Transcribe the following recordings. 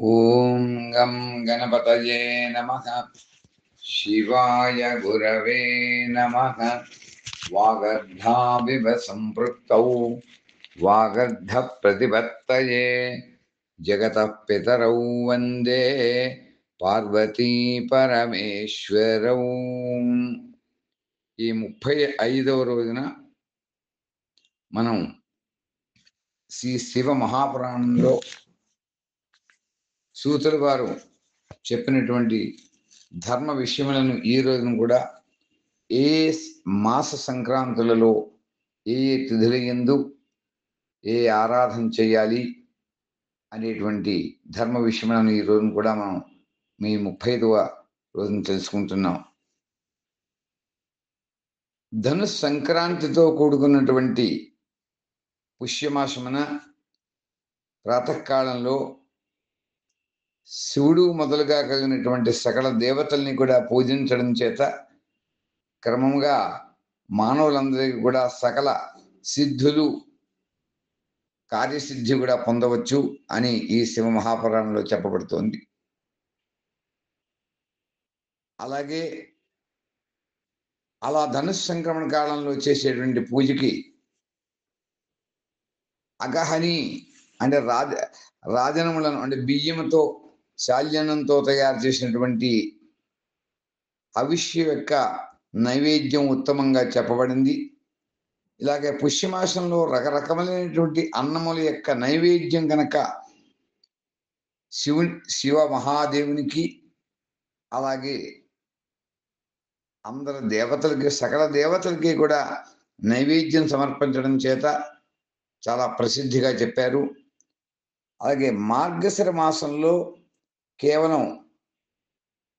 ఓం గం గణపతయే నమః. శివాయ గురవే నమః. వాగర్ధావివ సంపృక్తౌ వాగర్ధ ప్రతిపత్తయే జగతః పితరౌ వందే పార్వతీ పరమేశ్వరౌ. ఈ 35వ రోజున మనం శ్రీ శివ మహాపురాణంలో సూతుల వారు చెప్పినటువంటి ధర్మ విషయములను ఈ రోజున కూడా ఏ మాస సంక్రాంతులలో ఏ తిథుల యందు ఏ ఆరాధన చేయాలి అనేటువంటి ధర్మ విషయములను ఈ రోజున కూడా మనం మీ 35వ రోజున తెలుసుకుంటున్నాం. ధను సంక్రాంతితో కూడుకున్నటువంటి పుష్యమాసమున ప్రాతకాలంలో శివుడు మొదలుగా కలిగినటువంటి సకల దేవతల్ని కూడా పూజించడం చేత క్రమంగా మానవులందరికీ కూడా సకల సిద్ధులు కార్యసిద్ధి కూడా పొందవచ్చు అని ఈ శివ మహాపురాణంలో చెప్పబడుతోంది. అలాగే అలా ధనుష్ సంక్రమణ కాలంలో చేసేటువంటి పూజకి అగహని అంటే రాజనములను అంటే బియ్యంతో శాల్యనంతో తయారు చేసినటువంటి హవిష్య యొక్క నైవేద్యం ఉత్తమంగా చెప్పబడింది. ఇలాగే పుష్యమాసంలో రకరకములైనటువంటి అన్నముల యొక్క నైవేద్యం కనుక శివ మహాదేవునికి అలాగే అందరి దేవతలకి సకల దేవతలకి కూడా నైవేద్యం సమర్పించడం చేత చాలా ప్రసిద్ధిగా చెప్పారు. అలాగే మార్గశిర మాసంలో కేవలం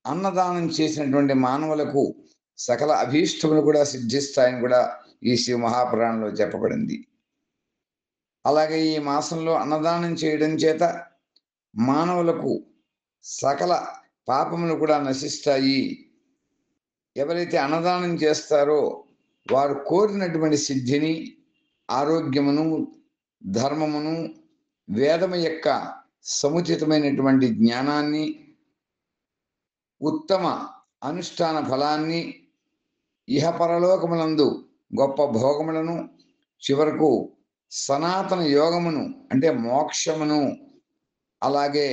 అన్నదానం చేసినటువంటి మానవులకు సకల అభీష్టములు కూడా సిద్ధిస్తాయని కూడా ఈ శివ మహాపురాణంలో చెప్పబడింది. అలాగే ఈ మాసంలో అన్నదానం చేయడం చేత మానవులకు సకల పాపములు కూడా నశిస్తాయి. ఎవరైతే అన్నదానం చేస్తారో వారు కోరినటువంటి సిద్ధిని, ఆరోగ్యమును, ధర్మమును, వేదము యొక్క సముచితమైనటువంటి జ్ఞానాన్ని, ఉత్తమ అనుష్ఠాన ఫలాన్ని, ఇహపరలోకములందు గొప్ప భోగములను, చివరకు సనాతన యోగమును అంటే మోక్షమును, అలాగే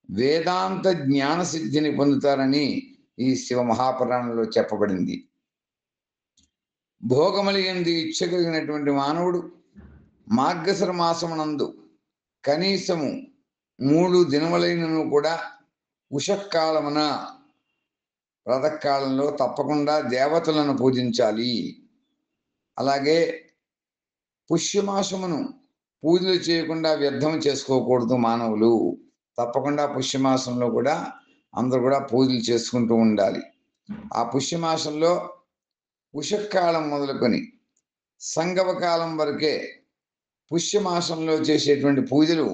వేదాంత జ్ఞాన సిద్ధిని పొందుతారని ఈ శివ మహాపురాణంలో చెప్పబడింది. భోగములు యందు ఇచ్చగలిగినటువంటి మానవుడు మార్గశిర మాసమునందు కనీసము 3 దినములైనను కూడా ఉషకాలమున ప్రాతకాలంలో తప్పకుండా దేవతలను పూజించాలి. అలాగే పుష్యమాసమును పూజలు చేయకుండా వ్యర్థం చేసుకోకూడదు మానవులు. తప్పకుండా పుష్యమాసంలో కూడా అందరూ కూడా పూజలు చేసుకుంటూ ఉండాలి. ఆ పుష్యమాసంలో ఉషకాలం మొదలుకొని సంగమ కాలం వరకే పుష్యమాసంలో చేసేటువంటి పూజలు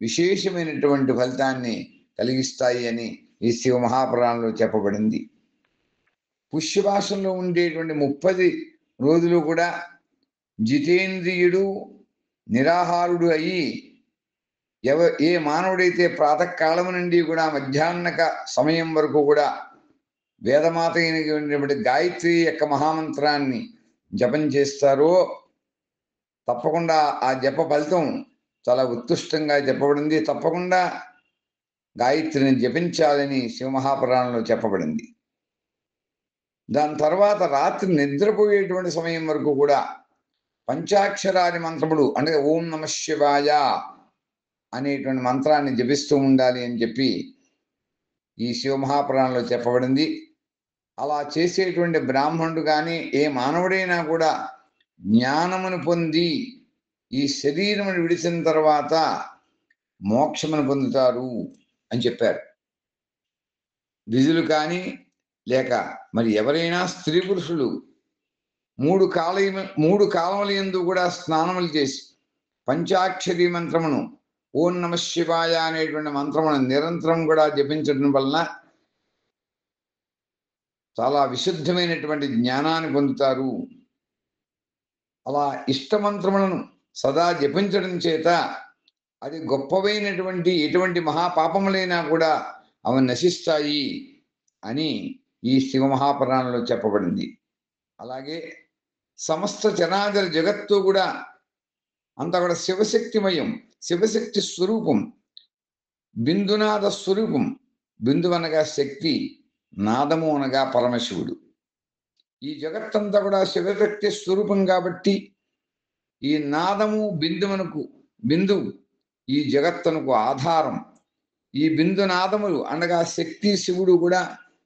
విశేషమైనటువంటి ఫలితాన్ని కలిగిస్తాయి అని ఈ శివ మహాపురాణంలో చెప్పబడింది. పుష్యమాసంలో ఉండేటువంటి 30 రోజులు కూడా జితేంద్రియుడు నిరాహారుడు అయి ఏ మానవుడైతే ప్రాతకాలము నుండి కూడా మధ్యాహ్నక సమయం వరకు కూడా వేదమాత అయినటువంటి గాయత్రి యొక్క మహామంత్రాన్ని జపం చేస్తారో తప్పకుండా ఆ జప ఫలితం చాలా ఉత్కృష్టంగా చెప్పబడింది. తప్పకుండా గాయత్రిని జపించాలని శివ మహాపురాణంలో చెప్పబడింది. దాని తర్వాత రాత్రి నిద్రపోయేటువంటి సమయం వరకు కూడా పంచాక్షరాది మంత్రములు అంటే ఓం నమః శివాయ అనేటువంటి మంత్రాన్ని జపిస్తూ ఉండాలి అని చెప్పి ఈ శివ మహాపురాణంలో చెప్పబడింది. అలా చేసేటువంటి బ్రాహ్మణుడు కానీ ఏ మానవుడైనా కూడా జ్ఞానమును పొంది ఈ శరీరమును విడిచిన తర్వాత మోక్షమును పొందుతారు అని చెప్పారు. ద్విజులు కానీ లేక మరి ఎవరైనా స్త్రీ పురుషులు 3 కాలముల యందు కూడా స్నానములు చేసి పంచాక్షరి మంత్రమును ఓం నమః శివాయ అనేటువంటి మంత్రమును నిరంతరం కూడా జపించడం వలన చాలా విశుద్ధమైనటువంటి జ్ఞానాన్ని పొందుతారు. అలా ఇష్టమంత్రములను సదా జపించడం చేత అది గొప్పవైనటువంటి ఎటువంటి మహాపాపములైనా కూడా అవి నశిస్తాయి అని ఈ శివ మహాపురాణంలో చెప్పబడింది. అలాగే సమస్త చరాచర జగత్తు కూడా అంతా కూడా శివశక్తిమయం, శివశక్తి స్వరూపం, బిందునాద స్వరూపం. బిందు అనగా శక్తి, నాదము అనగా పరమశివుడు. ఈ జగత్తంతా కూడా శివశక్తి స్వరూపం కాబట్టి ఈ నాదము బిందు ఈ జగత్తునకు ఆధారం. ఈ బిందు నాదములు అనగా శక్తి శివుడు కూడా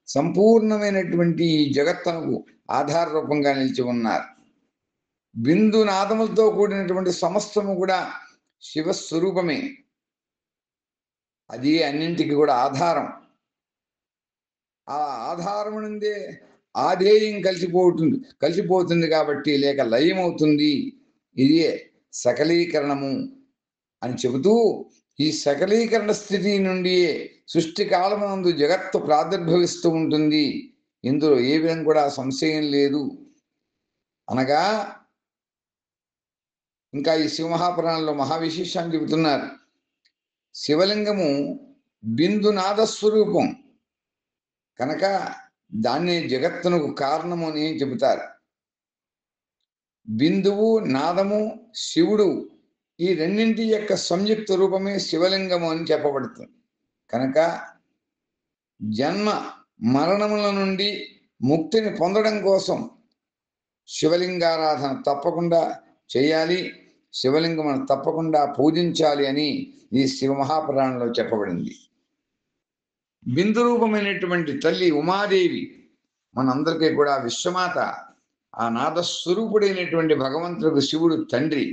సంపూర్ణమైనటువంటి ఈ జగత్తునకు ఆధార రూపంగా నిలిచి ఉన్నారు. బిందు నాదములతో కూడినటువంటి సమస్తము కూడా శివస్వరూపమే. అది అన్నింటికి కూడా ఆధారం. ఆ ఆధారము నుండే ఆధేయం కలిసిపోతుంది కాబట్టి లేక లయమవుతుంది. ఇదే సకలీకరణము అని చెబుతూ ఈ సకలీకరణ స్థితి నుండి సృష్టి కాలమునందు జగత్తు ప్రాదుర్భవిస్తూ ఉంటుంది. ఇందులో ఏ విధంగా కూడా సంశయం లేదు అనగా ఇంకా ఈ శివమహాపురాణంలో మహావిశేషాన్ని చెబుతున్నారు. శివలింగము బిందునాద స్వరూపం కనుక దాన్ని జగత్తునకు కారణము అని చెబుతారు. బిందువు, నాదము, శివుడు ఈ రెండింటి యొక్క సంయుక్త రూపమే శివలింగము అని చెప్పబడుతుంది. కనుక జన్మ మరణముల నుండి ముక్తిని పొందడం కోసం శివలింగారాధన తప్పకుండా చేయాలి, శివలింగమును తప్పకుండా పూజించాలి అని ఈ శివ మహాపురాణంలో చెప్పబడింది. బిందు రూపమైనటువంటి తల్లి ఉమాదేవి మనందరికీ కూడా విశ్వమాత. ఆ నాదస్వరూపుడైనటువంటి భగవంతుడికి శివుడు తండ్రి.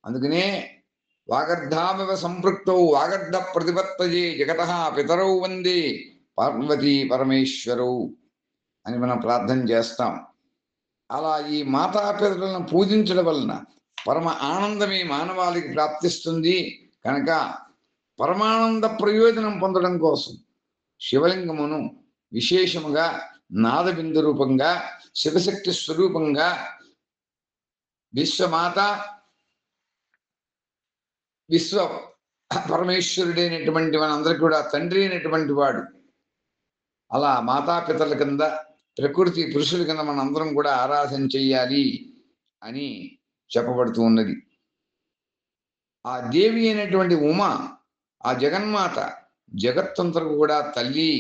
అందుకనే వాగర్ధామివ సంపృక్తౌ వాగర్ధ ప్రతిపత్తయే జగతః పితరౌ వందే పార్వతీ పరమేశ్వరౌ అని మనం ప్రార్థన చేస్తాం. అలా ఈ మాతాపితరులను పూజించడం వలన పరమ ఆనందమే మానవాళికి ప్రాప్తిస్తుంది. కనుక పరమానంద ప్రయోజనం పొందడం కోసం శివలింగమును విశేషముగా నాదబిందు రూపంగా శివశక్తి స్వరూపంగా విశ్వమాత విశ్వ పరమేశ్వరుడైనటువంటి మనందరికీ కూడా తండ్రి అయినటువంటి వాడు. అలా మాతాపితల కింద ప్రకృతి పురుషుల కింద మనందరం కూడా ఆరాధన చెయ్యాలి అని చెప్పబడుతూ ఉన్నది. ఆ దేవి అయినటువంటి ఉమ, ఆ జగన్మాత జగత్తంతరకు కూడా తల్లి.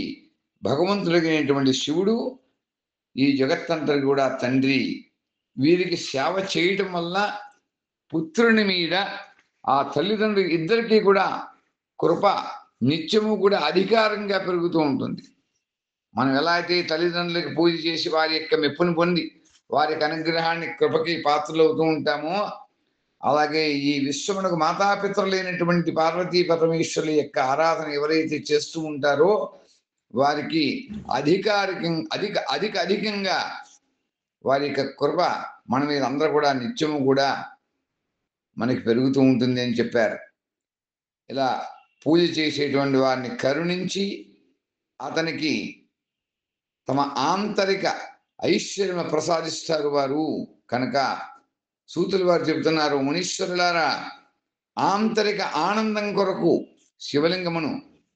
భగవంతుడైనటువంటి శివుడు ఈ జగత్తంతరికి కూడా తండ్రి. వీరికి సేవ చేయటం వల్ల పుత్రుని మీద ఆ తల్లిదండ్రులు ఇద్దరికీ కూడా కృప నిత్యము కూడా అధికారంగా పెరుగుతూ ఉంటుంది. మనం ఎలా అయితే తల్లిదండ్రులకు పూజ చేసి వారి యొక్క మెప్పును పొంది వారికి అనుగ్రహాన్ని కృపకి పాత్రలు అవుతూ ఉంటామో, అలాగే ఈ విశ్వమునకు మాతాపితరులైనటువంటి పార్వతీ పరమేశ్వరుల యొక్క ఆరాధన ఎవరైతే చేస్తూ ఉంటారో వారికి అధికంగా వారి యొక్క కృప మన మీద అందరూ కూడా నిత్యము కూడా మనకి పెరుగుతూ ఉంటుంది అని చెప్పారు. ఇలా పూజ చేసేటువంటి వారిని కరుణించి అతనికి తమ ఆంతరిక ఐశ్వర్యం ప్రసాదిస్తారు వారు. కనుక సూతులు వారు చెబుతున్నారు, మునీశ్వరులారా, ఆంతరిక ఆనందం కొరకు శివలింగమును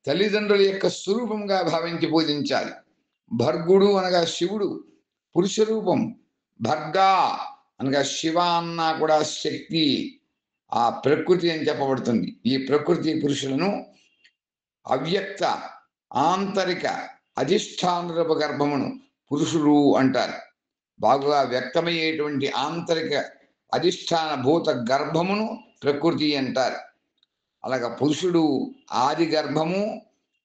తల్లిదండ్రుల యొక్క స్వరూపంగా భావించి పూజించాలి. భర్గుడు అనగా శివుడు పురుష రూపం, భర్గా అనగా శివ అన్నా కూడా శక్తి, ఆ ప్రకృతి అని చెప్పబడుతుంది. ఈ ప్రకృతి పురుషులను అవ్యక్త ఆంతరిక అధిష్టాన గర్భమును పురుషుడు అంటారు. బాగా వ్యక్తమయ్యేటువంటి ఆంతరిక అధిష్టాన భూత గర్భమును ప్రకృతి అంటారు. అలాగా పురుషుడు ఆది గర్భము,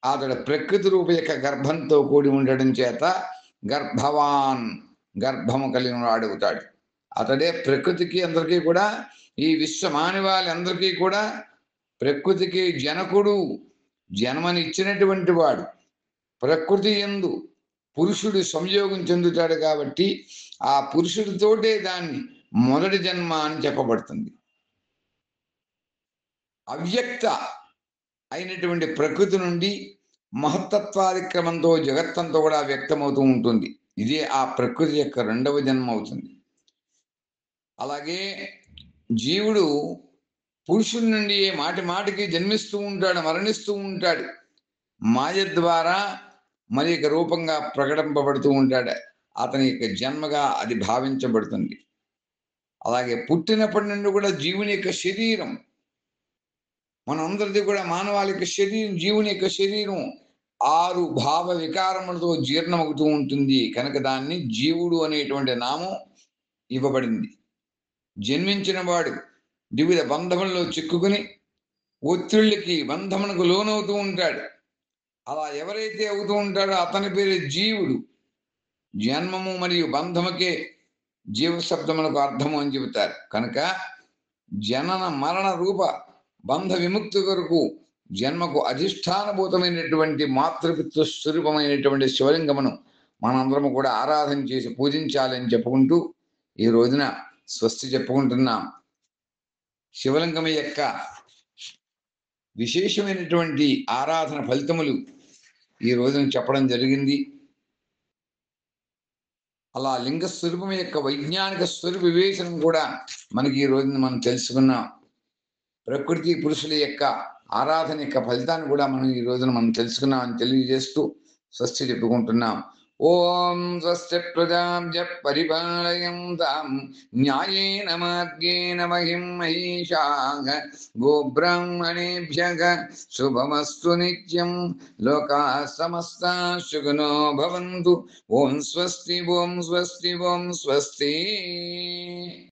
అతడు ప్రకృతి రూప యొక్క గర్భంతో కూడి ఉండడం చేత గర్భవాన్, గర్భము కలిగిన వాడు అవుతాడు. అతడే ప్రకృతికి అందరికీ కూడా, ఈ విశ్వ మానవాళి అందరికీ కూడా ప్రకృతికి జనకుడు, జన్మనిచ్చినటువంటి వాడు. ప్రకృతి యందు పురుషుడు సంయోగం చెందుతాడు కాబట్టి ఆ పురుషుడితోటే దాన్ని మొదటి జన్మ అని చెప్పబడుతుంది. అవ్యక్త అయినటువంటి ప్రకృతి నుండి మహత్తత్వాదిక్రమంతో జగత్తంతో కూడా వ్యక్తమవుతూ ఉంటుంది. ఇదే ఆ ప్రకృతి యొక్క రెండవ జన్మ అవుతుంది. అలాగే జీవుడు పురుషుడి నుండి మాటి మాటికి జన్మిస్తూ ఉంటాడు, మరణిస్తూ ఉంటాడు. మాయ ద్వారా మరి యొక్క రూపంగా ప్రకటింపబడుతూ ఉంటాడు. అతని యొక్క జన్మగా అది భావించబడుతుంది. అలాగే పుట్టినప్పటి నుండి కూడా జీవుని యొక్క శరీరం, మనందరిది కూడా మానవాళి యొక్క శరీరం, జీవుని యొక్క శరీరం 6 భావ వికారములతో జీర్ణమవుతూ ఉంటుంది. కనుక దాన్ని జీవుడు అనేటువంటి నామం ఇవ్వబడింది. జన్మించిన వాడు వివిధ బంధములలో చిక్కుకుని ఒత్తిళ్ళకి, బంధమునకు లోనవుతూ ఉంటాడు. అలా ఎవరైతే అవుతూ ఉంటాడో అతని పేరు జీవుడు. జన్మము మరియు బంధముకే జీవశబ్దములకు అర్థము అని చెబుతారు. కనుక జనన మరణ రూప బంధ విముక్తి కొరకు జన్మకు అధిష్టానభూతమైనటువంటి మాతృపితృ స్వరూపమైనటువంటి శివలింగమును మనందరము కూడా ఆరాధన చేసి పూజించాలని చెప్పుకుంటూ ఈ రోజున స్వస్తి చెప్పుకుంటున్నాం. శివలింగం యొక్క విశేషమైనటువంటి ఆరాధన ఫలితములు ఈ రోజున చెప్పడం జరిగింది. అలా లింగ స్వరూపం యొక్క వైజ్ఞానిక స్వరూప వివేచనం కూడా మనకి ఈ రోజున మనం తెలుసుకున్నాం. ప్రకృతి పురుషుల యొక్క ఆరాధన యొక్క ఫలితాన్ని కూడా మనం ఈ రోజున మనం తెలుసుకున్నామని తెలియజేస్తూ స్వస్తి చెప్పుకుంటున్నాం. ఓం స్వస్తి ప్రజాభ్య పరిపాలయంతాం న్యాయేన మార్గేణ మహిం మహిషాః గోబ్రాహ్మణేభ్యః శుభమస్తు నిత్యం. లోకాః సమస్తాః సుఖినో భవంతు. ఓం స్వస్తి ఓం స్వస్తి ఓం స్వస్తి.